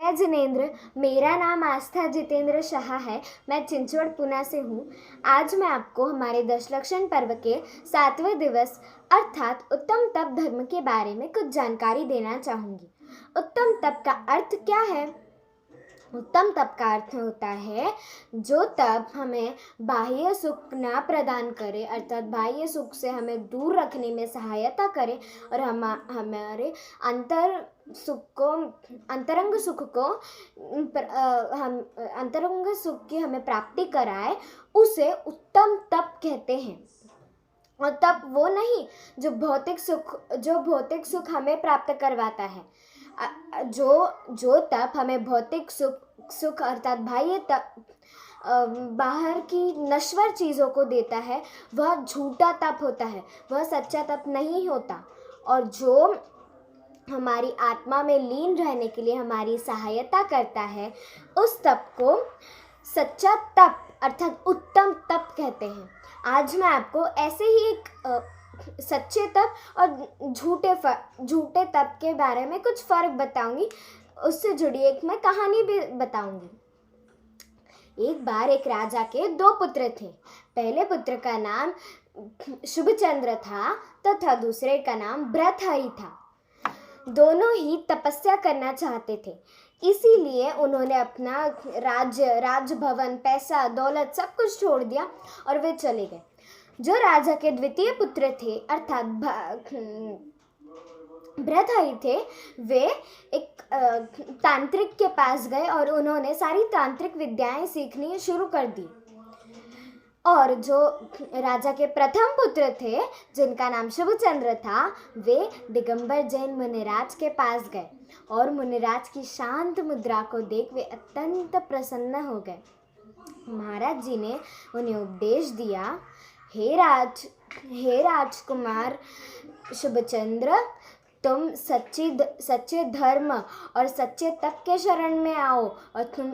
मैं जिनेंद्र, मेरा नाम आस्था जितेंद्र शाह है। मैं चिंचवड़ पुणे से हूँ। आज मैं आपको हमारे दशलक्षण पर्व के 7वें दिवस अर्थात उत्तम तप धर्म के बारे में कुछ जानकारी देना चाहूँगी। उत्तम तप का अर्थ क्या है? उत्तम तप का अर्थ होता है जो तप हमें बाह्य सुख ना प्रदान करे, अर्थात बाह्य सुख से हमें दूर रखने में सहायता करे और हमारे अंतरंग सुख की हमें प्राप्ति कराए, उसे उत्तम तप कहते हैं। और तप वो नहीं जो भौतिक सुख हमें प्राप्त करवाता है। जो तप हमें भौतिक सुख अर्थात बाहर की नश्वर चीज़ों को देता है, वह झूठा तप होता है, वह सच्चा तप नहीं होता। और जो हमारी आत्मा में लीन रहने के लिए हमारी सहायता करता है, उस तप को सच्चा तप अर्थात उत्तम तप कहते हैं। आज मैं आपको ऐसे ही एक सच्चे तप और झूठे तप के बारे में कुछ फ़र्क बताऊंगी। उससे जुड़ी एक मैं कहानी भी बताऊंगी। एक बार एक राजा के 2 पुत्र थे। पहले पुत्र का नाम शुभचंद्र था तथा दूसरे का नाम भृतहरि था। दोनों ही तपस्या करना चाहते थे, इसीलिए उन्होंने अपना राजभवन, पैसा, दौलत सब कुछ छोड़ दिया और वे चले गए। जो राजा के द्वितीय पुत्र थे अर्थात भृतहरि थे, वे एक तांत्रिक के पास गए और उन्होंने सारी तांत्रिक विद्याएं सीखनी शुरू कर दी। और जो राजा के प्रथम पुत्र थे जिनका नाम शुभचंद्र था, वे दिगंबर जैन मुनिराज के पास गए और मुनिराज की शांत मुद्रा को देख वे अत्यंत प्रसन्न हो गए। महाराज जी ने उन्हें उपदेश दिया, हे राजकुमार शुभचंद्र, तुम सच्चे धर्म और सच्चे तप के शरण में आओ और तुम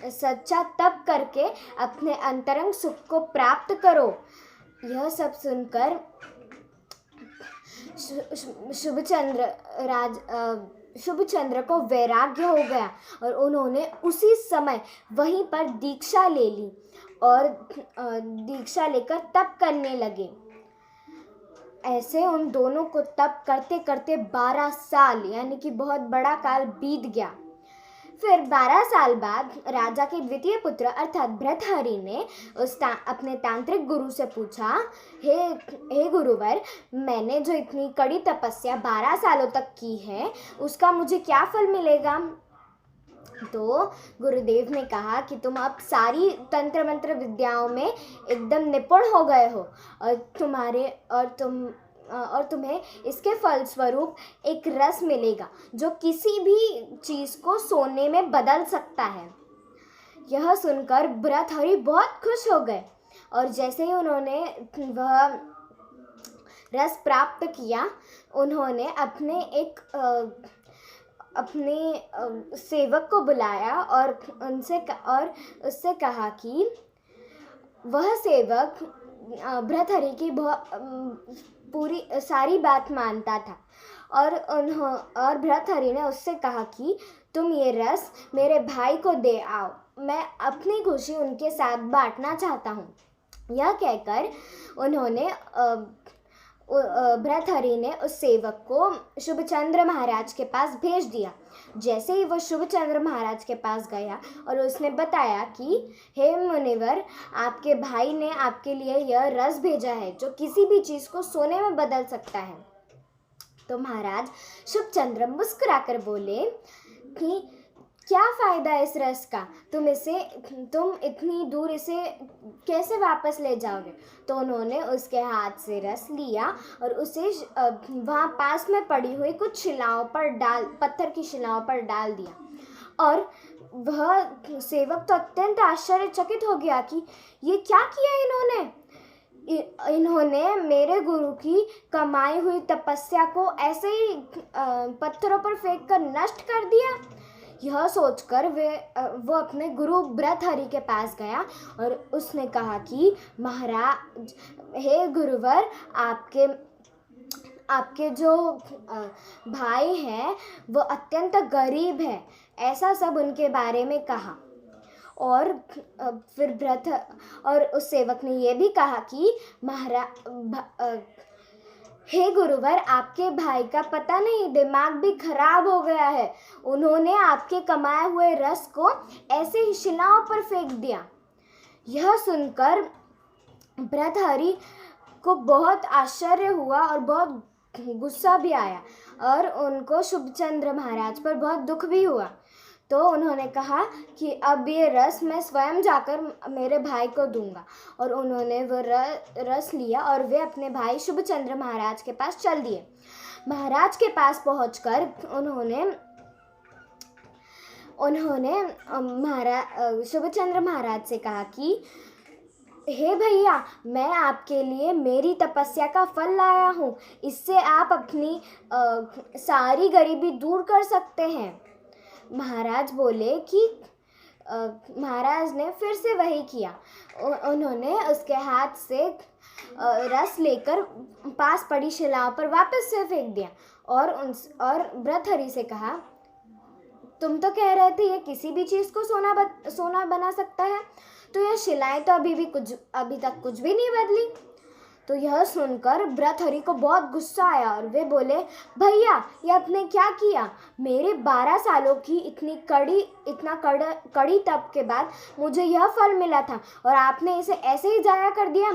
सच्चा तप करके अपने अंतरंग सुख को प्राप्त करो। यह सब सुनकर शुभचंद्र को वैराग्य हो गया और उन्होंने उसी समय वहीं पर दीक्षा ले ली और दीक्षा लेकर तप करने लगे। ऐसे उन दोनों को तप करते करते 12 साल यानी कि बहुत बड़ा काल बीत गया। फिर 12 साल बाद राजा के द्वितीय पुत्र अर्थात भृतहरि ने अपने तांत्रिक गुरु से पूछा, हे गुरुवर, मैंने जो इतनी कड़ी तपस्या 12 सालों तक की है, उसका मुझे क्या फल मिलेगा? तो गुरुदेव ने कहा कि तुम अब सारी तंत्र मंत्र विद्याओं में एकदम निपुण हो गए हो और तुम्हें इसके फलस्वरूप एक रस मिलेगा जो किसी भी चीज़ को सोने में बदल सकता है। यह सुनकर भृतहरि बहुत खुश हो गए और जैसे ही उन्होंने वह रस प्राप्त किया, उन्होंने अपने सेवक को बुलाया और उससे कहा कि वह सेवक भृतहरि की पूरी सारी बात मानता था और भृतहरि ने उससे कहा कि तुम ये रस मेरे भाई को दे आओ, मैं अपनी खुशी उनके साथ बांटना चाहता हूँ। यह कहकर भृतहरि ने उस सेवक को शुभचंद्र महाराज के पास भेज दिया। जैसे ही वो शुभचंद्र महाराज के पास गया और उसने बताया कि हे मुनिवर, आपके भाई ने आपके लिए यह रस भेजा है जो किसी भी चीज़ को सोने में बदल सकता है, तो महाराज शुभचंद्र मुस्कुराकर बोले कि क्या फ़ायदा है इस रस का, तुम इतनी दूर इसे कैसे वापस ले जाओगे? तो उन्होंने उसके हाथ से रस लिया और उसे वहाँ पास में पड़ी हुई कुछ पत्थर की शिलाओं पर डाल दिया। और वह सेवक तो अत्यंत आश्चर्यचकित हो गया कि ये क्या किया इन्होंने मेरे गुरु की कमाई हुई तपस्या को ऐसे ही पत्थरों पर फेंक कर नष्ट कर दिया। यह सोचकर वो अपने गुरु भृतहरि के पास गया और उसने कहा कि महाराज, हे गुरुवर, आपके जो भाई हैं वो अत्यंत गरीब है, ऐसा सब उनके बारे में कहा। और फिर और उस सेवक ने यह भी कहा कि हे गुरुवर, आपके भाई का पता नहीं दिमाग भी खराब हो गया है। उन्होंने आपके कमाए हुए रस को ऐसे ही शिलाओं पर फेंक दिया। यह सुनकर भर्तृहरि को बहुत आश्चर्य हुआ और बहुत गुस्सा भी आया और उनको शुभचंद्र महाराज पर बहुत दुख भी हुआ। तो उन्होंने कहा कि अब ये रस मैं स्वयं जाकर मेरे भाई को दूंगा। और उन्होंने वो रस लिया और वे अपने भाई शुभचंद्र महाराज के पास चल दिए। महाराज के पास पहुंचकर उन्होंने शुभचंद्र महाराज से कहा कि हे भैया, मैं आपके लिए मेरी तपस्या का फल लाया हूँ। इससे आप अपनी सारी गरीबी दूर कर सकते हैं। महाराज बोले कि महाराज ने फिर से वही किया। उन्होंने उसके हाथ से रस लेकर पास पड़ी शिलाओं पर वापस से फेंक दिया और भर्तृहरि से कहा, तुम तो कह रहे थे ये किसी भी चीज़ को सोना बना सकता है, तो यह शिलाएं तो अभी तक कुछ भी नहीं बदली। तो यह सुनकर भर्तृहरि को बहुत गुस्सा आया और वे बोले, भैया, ये आपने क्या किया? मेरे 12 सालों की इतना कड़ी तप के बाद मुझे यह फल मिला था और आपने इसे ऐसे ही जाया कर दिया।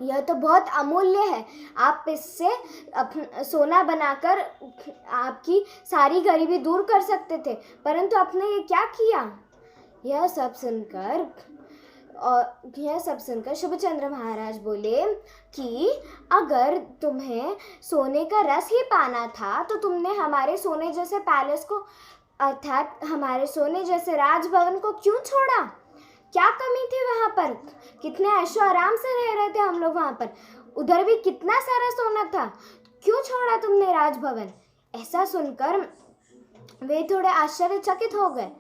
यह तो बहुत अमूल्य है। आप इससे सोना बनाकर आपकी सारी गरीबी दूर कर सकते थे, परंतु आपने ये क्या किया? यह सब सुनकर शुभचंद्र महाराज बोले कि अगर तुम्हें सोने का रस ही पाना था तो तुमने हमारे सोने जैसे पैलेस को, अर्थात हमारे सोने जैसे राजभवन को क्यों छोड़ा? क्या कमी थी वहाँ पर? कितने ऐशो आराम से रह रहे थे हम लोग वहाँ पर। उधर भी कितना सारा सोना था, क्यों छोड़ा तुमने राजभवन? ऐसा सुनकर वे थोड़े आश्चर्यचकित हो गए।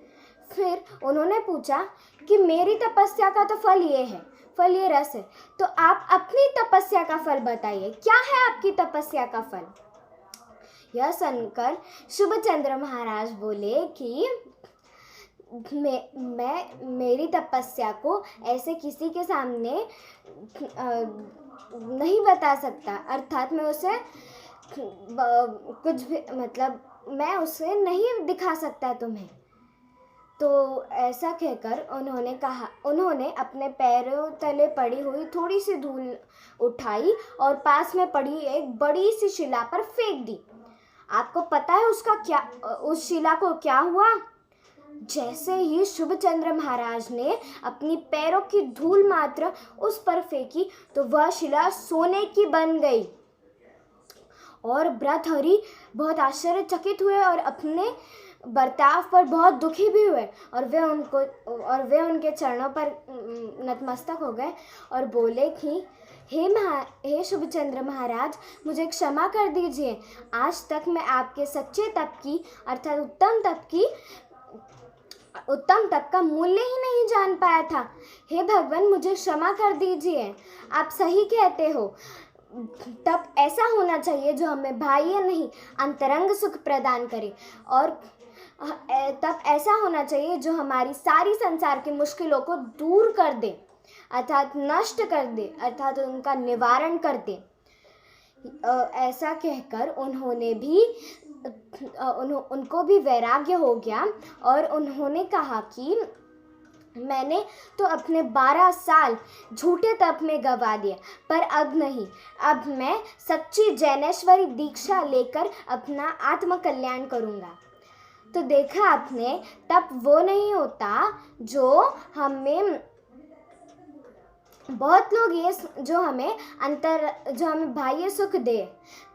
फिर उन्होंने पूछा कि मेरी तपस्या का तो फल ये रस है, तो आप अपनी तपस्या का फल बताइए, क्या है आपकी तपस्या का फल? यह सुनकर शुभचंद्र महाराज बोले कि मेरी तपस्या को ऐसे किसी के सामने नहीं बता सकता, अर्थात मैं उसे कुछ भी मैं उसे नहीं दिखा सकता तुम्हें। तो ऐसा कहकर उन्होंने अपने पैरों तले पड़ी हुई थोड़ी सी धूल उठाई और पास में पड़ी एक बड़ी सी शिला पर फेंक दी। आपको पता है उस शिला को क्या हुआ? जैसे ही शुभचंद्र महाराज ने अपनी पैरों की धूल मात्र उस पर फेंकी तो वह शिला सोने की बन गई। और भर्तृहरि बहुत आश्चर्यचकित हुए और अपने बर्ताव पर बहुत दुखी भी हुए और वे उनके चरणों पर नतमस्तक हो गए और बोले कि हे शुभचंद्र महाराज, मुझे क्षमा कर दीजिए। आज तक मैं आपके सच्चे तप की, अर्थात उत्तम तप का मूल्य ही नहीं जान पाया था। हे भगवान, मुझे क्षमा कर दीजिए। आप सही कहते हो, तप ऐसा होना चाहिए जो हमें बाह्य नहीं अंतरंग सुख प्रदान करे, और तप ऐसा होना चाहिए जो हमारी सारी संसार की मुश्किलों को दूर कर दे, अर्थात नष्ट कर दे, अर्थात उनका निवारण कर दे। ऐसा कहकर उनको भी वैराग्य हो गया और उन्होंने कहा कि मैंने तो अपने 12 साल झूठे तप में गवा दिए, पर अब नहीं। अब मैं सच्ची जैनेश्वरी दीक्षा लेकर अपना आत्मकल्याण करूँगा। तो देखा आपने, तप वो नहीं होता जो हमें, बहुत लोग जो हमें बाह्य सुख दे,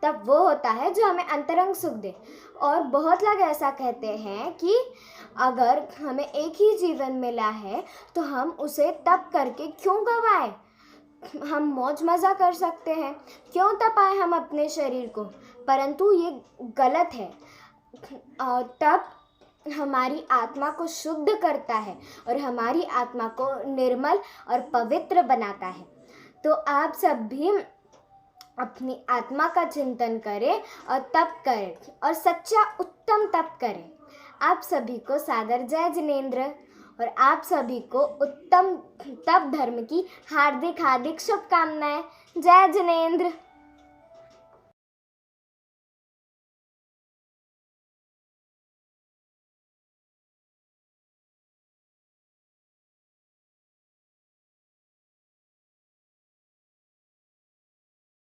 तब वो होता है जो हमें अंतरंग सुख दे। और बहुत लोग ऐसा कहते हैं कि अगर हमें एक ही जीवन मिला है तो हम उसे तप करके क्यों गवाएं? हम मौज मज़ा कर सकते हैं, क्यों तपाएं हम अपने शरीर को? परंतु ये गलत है। तप हमारी आत्मा को शुद्ध करता है और हमारी आत्मा को निर्मल और पवित्र बनाता है। तो आप सब भी अपनी आत्मा का चिंतन करें और तप करें और सच्चा उत्तम तप करें। आप सभी को सादर जय जिनेंद्र और आप सभी को उत्तम तप धर्म की हार्दिक हार्दिक शुभकामनाएं। जय जिनेंद्र।